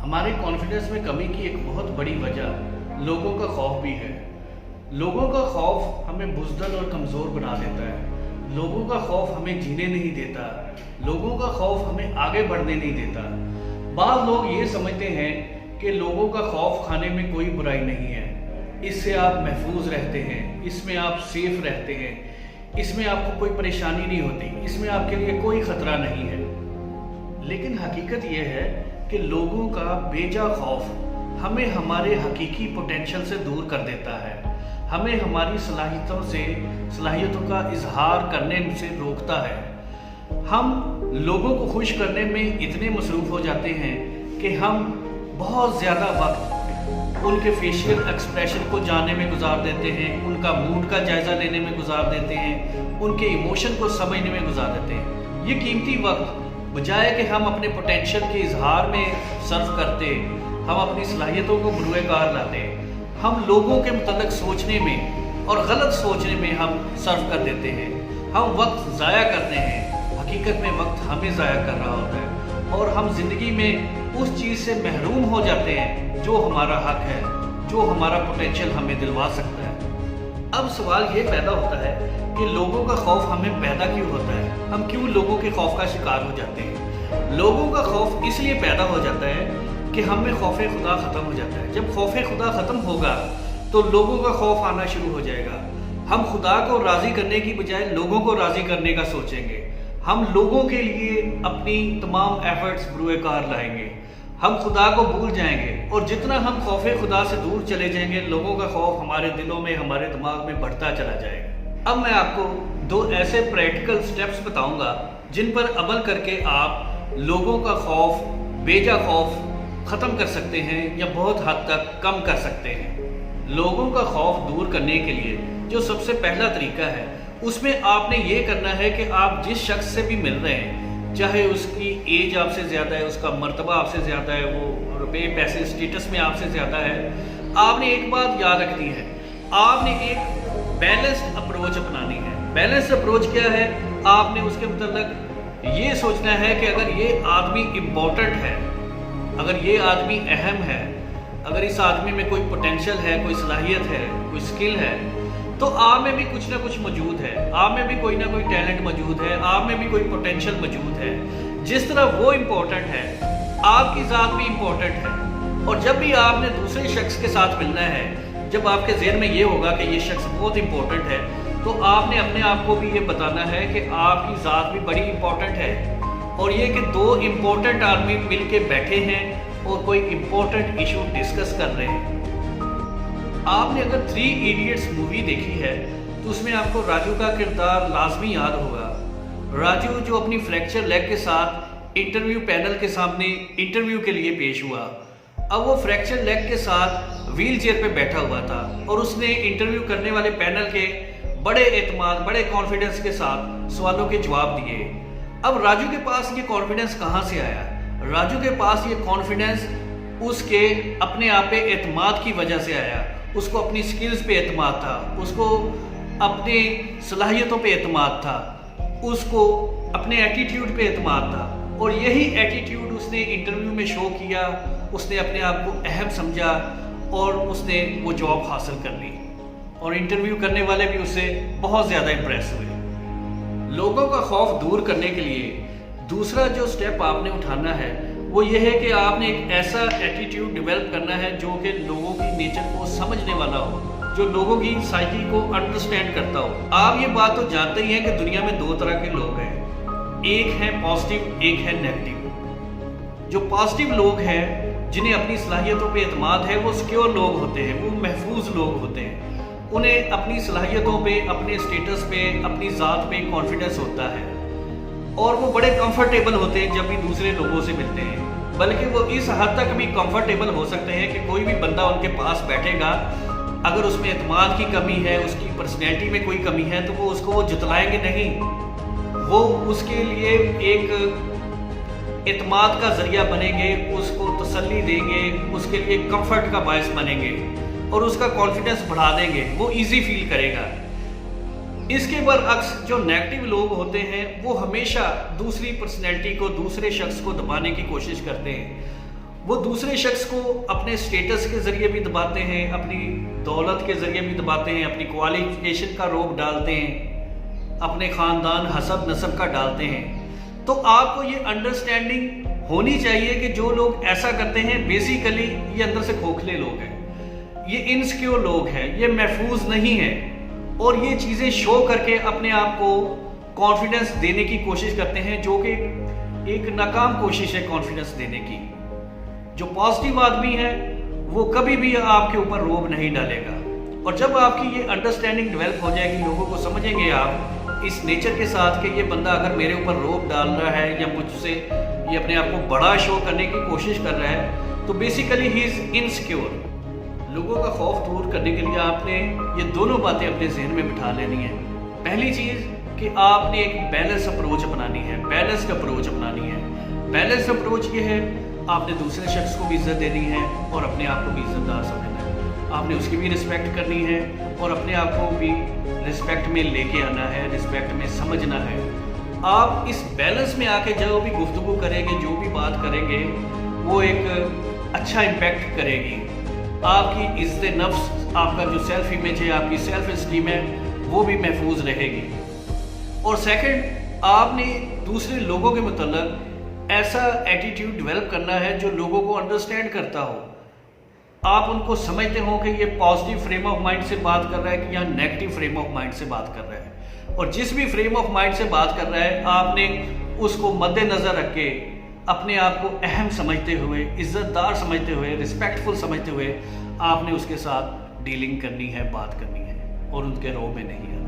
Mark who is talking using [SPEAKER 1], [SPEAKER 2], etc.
[SPEAKER 1] हमारे कॉन्फिडेंस में कमी की एक बहुत बड़ी वजह लोगों का खौफ भी है। लोगों का खौफ हमें बुज़दिल और कमज़ोर बना देता है। लोगों का खौफ हमें जीने नहीं देता। लोगों का खौफ हमें आगे बढ़ने नहीं देता। बाज़ लोग ये समझते हैं कि लोगों का खौफ खाने में कोई बुराई नहीं है, इससे आप महफूज रहते हैं, इसमें आप सेफ रहते हैं, इसमें आपको कोई परेशानी नहीं होती, इसमें आपके लिए कोई ख़तरा नहीं है। लेकिन हकीकत यह है कि लोगों का बेजा खौफ हमें हमारे हकीकी पोटेंशियल से दूर कर देता है, हमें हमारी सलाहियतों का इजहार करने से रोकता है। हम लोगों को खुश करने में इतने मसरूफ़ हो जाते हैं कि हम बहुत ज़्यादा वक्त उनके फेशियल एक्सप्रेशन को जानने में गुजार देते हैं, उनका मूड का जायज़ा लेने में गुजार देते हैं, उनके इमोशन को समझने में गुजार देते हैं। ये कीमती वक्त बजाय कि हम अपने पोटेंशियल के इजहार में सर्व करते, हम अपनी सलाहियतों को बरूए कार लाते, हम लोगों के मुतल्लिक़ सोचने में और गलत सोचने में हम सर्व कर देते हैं। हम वक्त ज़ाया करते हैं, हकीकत में वक्त हमें ज़ाया कर रहा होता है और हम ज़िंदगी में उस चीज़ से महरूम हो जाते हैं जो हमारा हक है, जो हमारा पोटेंशियल हमें दिलवा सकता है। अब सवाल ये पैदा होता है कि लोगों का खौफ हमें पैदा क्यों होता है, हम क्यों लोगों के खौफ का शिकार हो जाते हैं। लोगों का खौफ इसलिए पैदा हो जाता है कि हम में खौफ खुदा ख़त्म हो जाता है। जब खौफ खुदा ख़त्म होगा तो लोगों का खौफ आना शुरू हो जाएगा। हम खुदा को राज़ी करने की बजाय लोगों को राज़ी करने का सोचेंगे। हम लोगों के लिए अपनी तमाम एफर्ट्स बरूए कार लाएंगे, हम खुदा को भूल जाएंगे और जितना हम खौफ खुदा से दूर चले जाएंगे, लोगों का खौफ हमारे दिलों में, हमारे दिमाग में बढ़ता चला जाएगा। अब मैं आपको दो ऐसे प्रैक्टिकल स्टेप्स बताऊंगा जिन पर अमल करके आप लोगों का खौफ, बेजा खौफ ख़त्म कर सकते हैं या बहुत हद तक कम कर सकते हैं। लोगों का खौफ दूर करने के लिए जो सबसे पहला तरीका है, उसमें आपने ये करना है कि आप जिस शख्स से भी मिल रहे हैं, चाहे उसकी एज आपसे ज़्यादा है, उसका मर्तबा आपसे ज़्यादा है, वो रुपए पैसे स्टेटस में आपसे ज़्यादा है, आपने एक बात याद रखनी है, आपने एक बैलेंस्ड अप्रोच अपनानी है। बैलेंस्ड अप्रोच क्या है? आपने उसके मतलब ये सोचना है कि अगर ये आदमी इम्पोर्टेंट है, अगर ये आदमी अहम है, अगर इस आदमी में कोई पोटेंशियल है, कोई सलाहियत है, कोई स्किल है, तो आप में भी कुछ ना कुछ मौजूद है, आप में भी कोई ना कोई टैलेंट मौजूद है, आप में भी कोई पोटेंशियल मौजूद है। जिस तरह वो इम्पोर्टेंट है, आपकी ज़ात भी इम्पोर्टेंट है। और जब भी आपने दूसरे शख्स के साथ मिलना है, जब आपके ज़हन में ये होगा कि ये शख्स बहुत इम्पोर्टेंट है, तो आपने अपने आप को भी ये बताना है कि आपकी ज़ात भी बड़ी इम्पोर्टेंट है और ये कि दो इम्पोर्टेंट आदमी मिल के बैठे हैं और कोई इम्पोर्टेंट इशू डिस्कस कर रहे हैं। आपने अगर 3 इडियट्स मूवी देखी है तो उसमें आपको राजू का किरदार लाजमी याद होगा। राजू जो अपनी फ्रैक्चर लेग के साथ इंटरव्यू पैनल के सामने इंटरव्यू के लिए पेश हुआ। अब वो फ्रैक्चर लेग के साथ व्हील चेयर पे बैठा हुआ था और उसने इंटरव्यू करने वाले पैनल के बड़े एतमाद, बड़े कॉन्फिडेंस के साथ सवालों के जवाब दिए। अब राजू के पास ये कॉन्फिडेंस कहाँ से आया? राजू के पास ये कॉन्फिडेंस उसके अपने आप पे एतमाद की वजह से आया। उसको अपनी स्किल्स पे एतमाद था, उसको अपने सलाहियतों पे एतमाद था, उसको अपने एटीट्यूड पे एतमाद था और यही एटीट्यूड उसने इंटरव्यू में शो किया। उसने अपने आप को अहम समझा और उसने वो जॉब हासिल कर ली और इंटरव्यू करने वाले भी उससे बहुत ज़्यादा इम्प्रेस हुए। लोगों का खौफ दूर करने के लिए दूसरा जो स्टेप आपने उठाना है वो ये है कि आपने एक ऐसा एटीट्यूड डेवलप करना है जो कि लोगों की नेचर को समझने वाला हो, जो लोगों की साइकी को अंडरस्टैंड करता हो। आप ये बात तो जानते ही हैं कि दुनिया में 2 तरह के लोग हैं, एक है पॉजिटिव, एक है नेगेटिव। जो पॉजिटिव लोग हैं, जिन्हें अपनी सलाहियतों पे एतमाद है, वो सिक्योर लोग होते हैं, वो महफूज लोग होते हैं। उन्हें अपनी सलाहियतों पे, अपने स्टेटस पे, अपनी ज़ात पे कॉन्फिडेंस होता है और वो बड़े कंफर्टेबल होते हैं जब भी दूसरे लोगों से मिलते हैं। बल्कि वो इस हद तक भी कंफर्टेबल हो सकते हैं कि कोई भी बंदा उनके पास बैठेगा, अगर उसमें एतमाद की कमी है, उसकी पर्सनैलिटी में कोई कमी है, तो वो जतलाएंगे नहीं, वो उसके लिए एक एतमाद का ज़रिया बनेंगे, उसको तसल्ली देंगे, उसके लिए कंफर्ट का बायस बनेंगे और उसका कॉन्फिडेंस बढ़ा देंगे, वो ईजी फील करेगा। इसके बरअक्स जो नेगेटिव लोग होते हैं वो हमेशा दूसरी पर्सनैलिटी को, दूसरे शख्स को दबाने की कोशिश करते हैं। वो दूसरे शख्स को अपने स्टेटस के ज़रिए भी दबाते हैं, अपनी दौलत के ज़रिए भी दबाते हैं, अपनी क्वालिफिकेशन का रोब डालते हैं, अपने ख़ानदान हसब नसब का डालते हैं। तो आपको ये अंडरस्टैंडिंग होनी चाहिए कि जो लोग ऐसा करते हैं बेसिकली ये अंदर से खोखले लोग हैं, ये इनसिक्योर लोग हैं, ये महफूज नहीं है, और ये चीज़ें शो करके अपने आप को कॉन्फिडेंस देने की कोशिश करते हैं, जो कि एक नाकाम कोशिश है कॉन्फिडेंस देने की। जो पॉजिटिव आदमी है वो कभी भी आपके ऊपर रोब नहीं डालेगा, और जब आपकी ये अंडरस्टैंडिंग डेवलप हो जाएगी, लोगों को समझेंगे आप इस नेचर के साथ कि ये बंदा अगर मेरे ऊपर रोब डाल रहा है या मुझसे ये अपने आप को बड़ा शो करने की कोशिश कर रहा है, तो बेसिकली ही इज़ इनसिक्योर। लोगों का खौफ दूर करने के लिए आपने ये दोनों बातें अपने जहन में बिठा लेनी है। पहली चीज़ कि आपने एक बैलेंस अप्रोच अपनानी है, बैलेंस्ड अप्रोच अपनानी है। बैलेंस्ड अप्रोच ये है, आपने दूसरे शख्स को भी इज्जत देनी है और अपने आप को भी इज्जतदार समझना है। आपने उसकी भी रिस्पेक्ट करनी है और अपने आप को भी रिस्पेक्ट में लेके आना है, रिस्पेक्ट में समझना है। आप इस बैलेंस में आके जो भी गुफ्तगू करेंगे, जो भी बात करेंगे, वो एक अच्छा इम्पैक्ट करेगी। आपकी इज्जत नफ्स, आपका जो सेल्फ इमेज है, आपकी सेल्फ इस्टीम है, वो भी महफूज रहेगी। और सेकंड, आपने दूसरे लोगों के मुतल्लिक़ ऐसा एटीट्यूड डेवलप करना है जो लोगों को अंडरस्टैंड करता हो। आप उनको समझते हो कि ये पॉजिटिव फ्रेम ऑफ माइंड से बात कर रहा है कि या नेगेटिव फ्रेम ऑफ माइंड से बात कर रहा है, और जिस भी फ्रेम ऑफ माइंड से बात कर रहा है आपने उसको मद्देनज़र रख के अपने आप को अहम समझते हुए, इज़्ज़तदार समझते हुए, रिस्पेक्टफुल समझते हुए आपने उसके साथ डीलिंग करनी है, बात करनी है, और उनके रो में नहीं है।